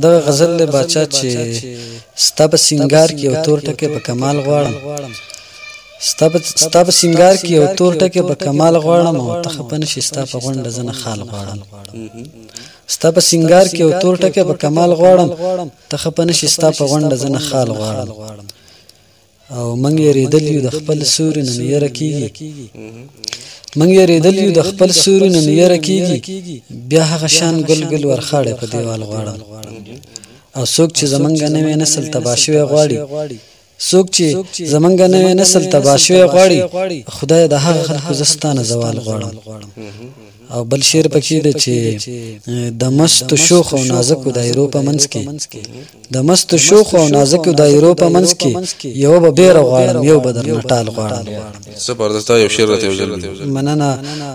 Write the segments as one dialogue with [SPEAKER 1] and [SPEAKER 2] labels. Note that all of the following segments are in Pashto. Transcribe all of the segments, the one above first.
[SPEAKER 1] دا غزل له باچا چې ستا په سینګار کې یو تور ټکی په کمال غواړم، ستا په سینګار کې یو تور ټکی په کمال غواړم، او ته خفه نشې ستا په غونډه زه نه خال غواړم. ستا په سینګار کې یو تور ټکی په کمال غواړم، ته خفه نشې ستا په غونډه زه نه خال غواړم. او موږ یېرېدلي یو د خپل سوري نه یره کېږي، موږ یېرېدلي یو د خپل سوري نه یره کېږي، بیا هغه شان ګل ګل ورخاړې په دیوال غواړم. او څوک چې زمونږ نوی نسل تباه شوی غواړي، څوک چې زمونږ نوی نسل تباه شوی غواړي، خدای د هغه خلکو زه ستا نه زوال غواړم. او بل شعر پکې دی چې د مستو شوخ او نازکو دایرو په منځ کې، د مستو شوخ او نازکو دایرو په منځ کې، یو به بیره غواړم یو به درنه ټال غواړم.
[SPEAKER 2] زبردست یو شعر راته وژل.
[SPEAKER 1] مننه.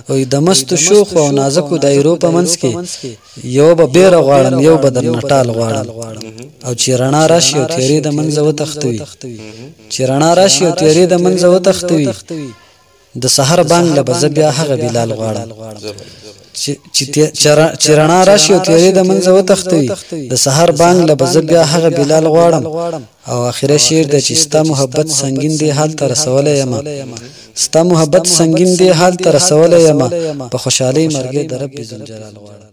[SPEAKER 1] وایي د مستو شوخ او نازکو دایرو په منځ کې، یو به بیره غواړم یو به درنه ټال غواړم. او چې رڼا راشي او تیارې د منځه وتښتوي، چې رڼا راشي او تیارې د منځه وتښتوي، د سحر بانګ له به زه بیا هغه بلال غواړم. چې رڼا راشي او تیارې د منځه وتښتوي، د سحر بانګ له به زه بیا هغه بلال غواړم. او آخره شعر دی چې ستا محبت سنګین دی حال ته رسولی یمه، ستا محبت سنګین دی حال ته رسولی یمه، په خوشحالۍ مرګې د رب ذوالجلال غواړم.